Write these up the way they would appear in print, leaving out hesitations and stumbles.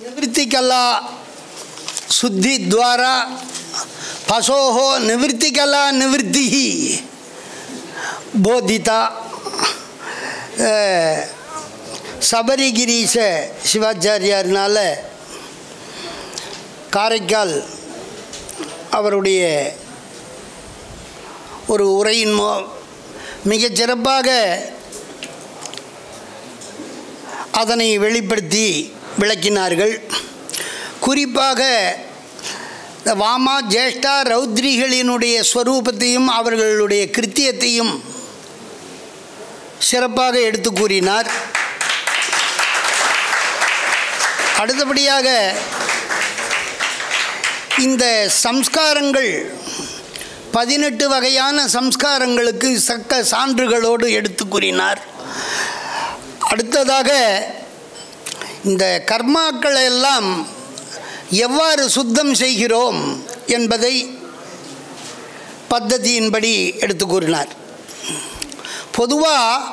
निवृत्तिकला शुद्धि द्वारा पशोः निवृत्तिकला निवृत्ति बोधिता சபரிகிரீஷ சிவாச்சாரியார்னால காரைக்கால் அவருடைய ஒரு உரையின் மிகச் சிறப்பாக அதனை வெளிப்படுத்தி விளக்கினார்கள். குறிப்பாக வாமா ஜேஷ்டா ரௌத்ரிகளினுடைய ஸ்வரூபத்தையும் அவர்களுடைய கிருத்தியத்தையும் சிறப்பாக எடுத்து கூறினார். அடுத்தபடியாக இந்த சம்ஸ்காரங்கள் 18 வகையான சம்ஸ்காரங்களுக்கு சக்க சான்றுகளோடு எடுத்து கூறினார். அடுத்ததாக இந்த கர்மாக்களை எல்லாம் எவ்வாறு சுத்தம் செய்கிறோம் என்பதை பத்ததியின்படி எடுத்து கூறினார். பொதுவாக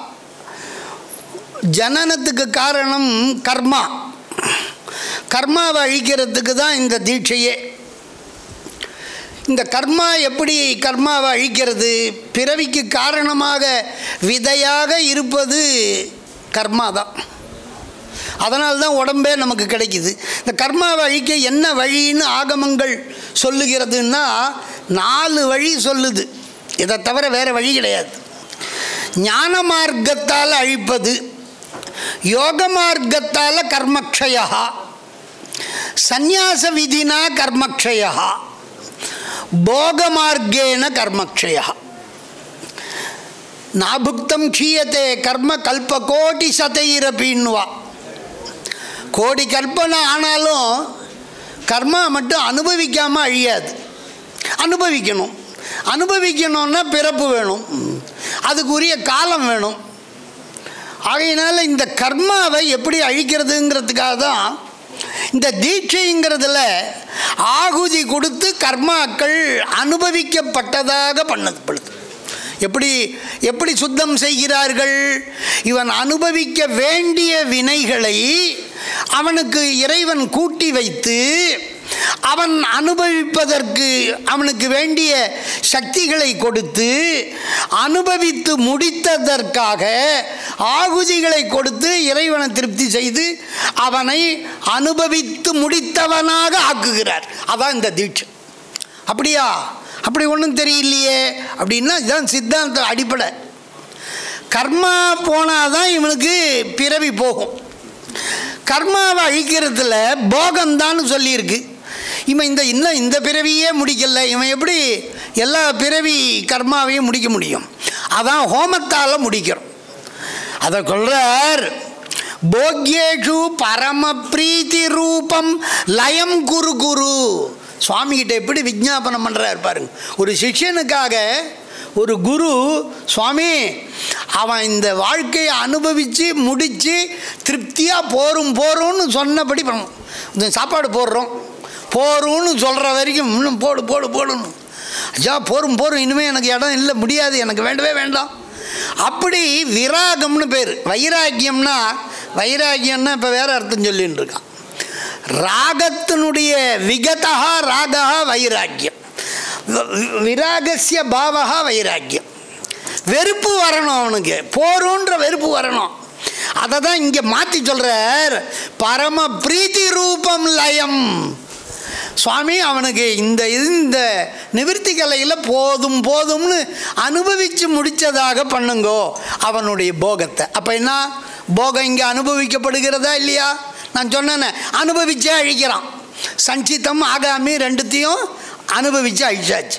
ஜனனத்துக்கு காரணம் கர்மா. கர்மாவை அழிக்கிறதுக்கு தான் இந்த தீட்சையே. இந்த கர்மா எப்படி கர்மாவை அழிக்கிறது? பிறவிக்கு காரணமாக விதையாக இருப்பது கர்மா தான். அதனால்தான் உடம்பே நமக்கு கிடைக்குது. இந்த கர்மாவை அழிக்க என்ன வழின்னு ஆகமங்கள் சொல்லுகிறதுன்னா 4 வழி சொல்லுது. இதை தவிர வேறு வழி கிடையாது. ஞான மார்க்கத்தால் அழிப்பது, யோக மார்க்கத்தால் கர்மக்ஷயா, சந்நியாச விதினா கர்மக்ஷயா, போக மார்க்கேன கர்மக்ஷயா. நாபுக்தம் க்ஷீயத்தே கர்ம கல்ப கோடி சதைரபின்வா. கோடி கல்பனை ஆனாலும் கர்மா மட்டும் அனுபவிக்காமல் அழியாது. அனுபவிக்கணும். அனுபவிக்கணும்னா பிறப்பு வேணும், அதுக்குரிய காலம் வேணும். ஆகையினால இந்த கர்மாவை எப்படி அழிக்கிறதுங்கிறதுக்காக தான் இந்த தீட்சைங்கிறதுல ஆகுதி கொடுத்து கர்மாக்கள் அனுபவிக்கப்பட்டதாக பண்ணப்படுது. எப்படி சுத்தம் செய்கிறார்கள்? இவன் அனுபவிக்க வேண்டிய வினைகளை அவனுக்கு இறைவன் கூட்டி வைத்து அவன் அனுபவிப்பதற்கு அவனுக்கு வேண்டிய சக்திகளை கொடுத்து அனுபவித்து முடித்ததற்காக ஆகுதிகளை கொடுத்து இறைவனை திருப்தி செய்து அவனை அனுபவித்து முடித்தவனாக ஆக்குகிறார். அதான் இந்த தீட்சை. அப்படியா? அப்படி ஒன்றும் தெரியலையே அப்படின்னா இதுதான் சித்தாந்த அடிப்படை. கர்மா போனால் தான் இவனுக்கு பிறவி போகும். கர்மாவை அழிக்கிறதுல போகம்தான்னு சொல்லியிருக்கு. இவன் இன்னும் இந்த பிறவியே முடிக்கல, இவன் எப்படி எல்லா பிறவி கர்மாவையும் முடிக்க முடியும்? அதான் ஹோமத்தால் முடிக்கிறோம். அதை சொல்கிறார், போக்யேஷு பரம பிரீத்தி ரூபம் லயம் குரு குரு. சுவாமிகிட்ட எப்படி விஜாபனம் பண்ணுறார் பாருங்க. ஒரு சிஷ்யனுக்காக ஒரு குரு, சுவாமி அவன் இந்த வாழ்க்கையை அனுபவித்து முடித்து திருப்தியாக போரும்னு சொன்னபடி பண்ணும். இந்த சாப்பாடு போரும்னு சொல்கிற வரைக்கும் இன்னும் போடணும். ஐயா போரும் இனிமேல் எனக்கு இடம் இல்லை, முடியாது, எனக்கு வேண்டவே வேண்டாம். அப்படி விராகம்னு பேர். வைராக்கியம்னா இப்போ வேறு அர்த்தம் சொல்லின்னு இருக்கான். ராகத்தினுடைய விகதா ராகா வைராக்கியம், விராகஸ்ய பாவகா வைராக்கியம். வெறுப்பு வரணும், அவனுக்கு போருன்ற வெறுப்பு வரணும். அதை தான் இங்கே மாற்றி சொல்கிறார், பரம பிரீத்தி ரூபம் லயம். சுவாமி அவனுக்கு இந்த நிவர்த்தி கலையில் போதும்னு அனுபவித்து முடித்ததாக பண்ணுங்கோ அவனுடைய போகத்தை. அப்போ என்ன போகம் இங்கே அனுபவிக்கப்படுகிறதா இல்லையா? நான் சொன்னேன்னு அனுபவிச்சே அழிக்கிறான். சஞ்சிதம் ஆகாமி ரெண்டுத்தையும் அனுபவித்து அழிச்சாச்சு.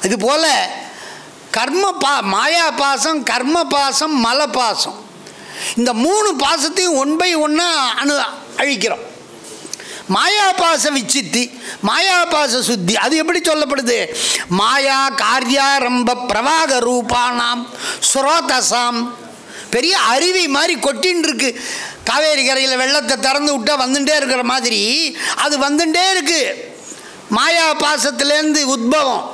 இதுபோல் மாயா பாசம், கர்ம பாசம், மல பாசம், இந்த 3 பாசத்தையும் 1 பை 1 அழிக்கிறோம். மாயாபாச விச்சித்தி, மாயாபாச சுத்தி. அது எப்படி சொல்லப்படுது? மாயா காரியாரம்ப பிரவாக ரூபானாம் ஸ்ரோதசாம். பெரிய அருவி மாதிரி கொட்டின்னு இருக்கு. காவேரி கரையில் வெள்ளத்தை திறந்து விட்டா வந்துட்டே இருக்கிற மாதிரி அது வந்துட்டே இருக்கு. மாயா பாசத்திலேருந்து உத்பவம்.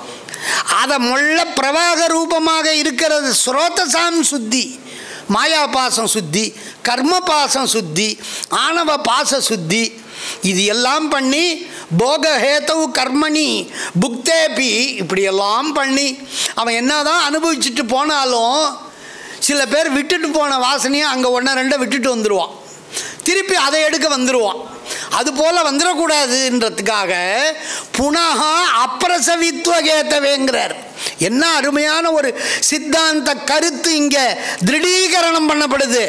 அதை முள்ள பிரவாக ரூபமாக இருக்கிறது ஸ்ரோதசாம் சுத்தி. மாயா பாசம் சுத்தி, கர்ம பாசம் சுத்தி, ஆணவ பாச சுத்தி, இது எல்லாம் பண்ணி போகஹேதவு கர்மணி புக்தேபி இப்படியெல்லாம் பண்ணி அவன் என்னதான் அனுபவிச்சுட்டு போனாலும் சில பேர் விட்டுட்டு போன வாசனையை அங்கே ஒன்று ரெண்டை விட்டுட்டு வந்துடுவான், திருப்பி அதை எடுக்க வந்துடுவான். அதுபோல் வந்துடக்கூடாதுன்றதுக்காக புனகா அப்பிரசவித்வகேத்தவேங்கிறார். என்ன அருமையான ஒரு சித்தாந்த கருத்து இங்கே திருடீகரணம் பண்ணப்படுது.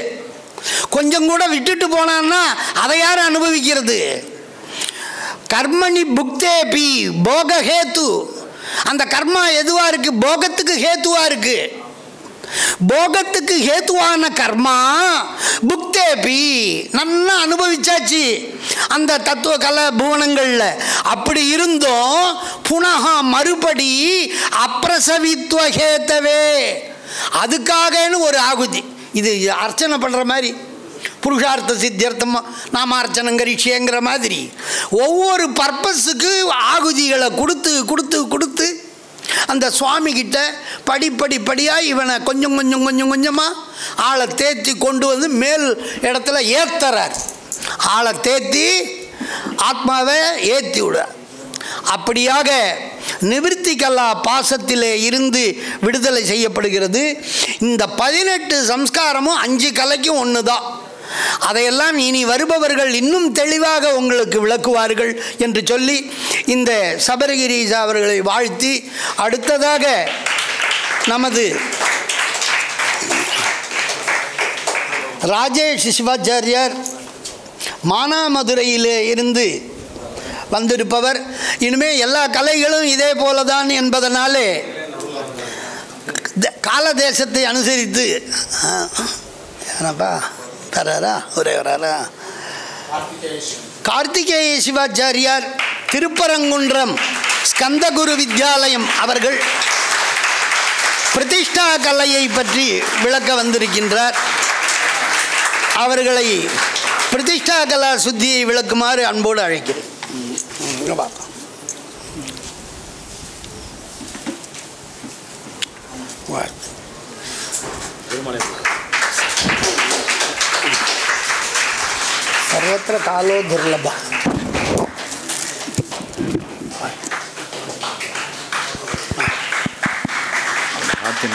கொஞ்சம் கூட விட்டுட்டு போனான்னா அதை யார் அனுபவிக்கிறது? கர்மணி புக்தேபி போகஹேத்து, அந்த கர்மா எதுவாக இருக்குது? போகத்துக்கு ஹேத்துவாக இருக்குது. போகத்துக்கு ஹேத்துவான கர்மா புக்தேபி நல்லா அனுபவிச்சாச்சு அந்த தத்துவ கல புவனங்களில். அப்படி இருந்தோம் புனகா மறுபடி அப்பிரசவித்வகேத்தவே, அதுக்காகன்னு ஒரு ஆகுதி. இது அர்ச்சனை பண்ணுற மாதிரி, புருஷார்த்த சித்தியர்த்தம் நாமார்ச்சனங்கரிஷியங்கிற மாதிரி ஒவ்வொரு பர்பஸுக்கு ஆகுதிகளை கொடுத்து கொடுத்து கொடுத்து அந்த சுவாமிகிட்ட படிப்படியாக இவனை கொஞ்சம் கொஞ்சம் கொஞ்சம் கொஞ்சமாக ஆளை தேத்தி கொண்டு வந்து மேல் இடத்துல ஏற்றுறார். ஆளை தேத்தி ஆத்மாவை ஏற்றி விட. அப்படியாக நிவிருத்தி கலா பாசத்திலே இருந்து விடுதலை செய்யப்படுகிறது. இந்த 18 சம்ஸ்காரமும் 5 கலைக்கும் ஒன்று தான். அதையெல்லாம் இனி வருபவர்கள் இன்னும் தெளிவாக உங்களுக்கு விளக்குவார்கள் என்று சொல்லி இந்த சபரகிரீஷ் அவர்களை வாழ்த்தி, அடுத்ததாக நமது ராஜேஷ் சிவாச்சாரியார் மானாமதுரையிலே இருந்து வந்திருப்பவர். இனிமேல் எல்லா கலைகளும் இதே போலதான் என்பதனாலே கால தேசத்தை அனுசரித்து என்னப்பா வராரா, ஒரே வராரா, கார்த்திகேய சிவாச்சாரியார் திருப்பரங்குன்றம் ஸ்கந்தகுரு வித்யாலயம் அவர்கள் பிரதிஷ்டா கலையை பற்றி விளக்க வந்திருக்கின்றார். அவர்களை பிரதிஷ்டா கலா சுத்தியை விளக்குமாறு அன்போடு அழைக்கிறேன். सर्वत्र कालो दुर्लभ. आते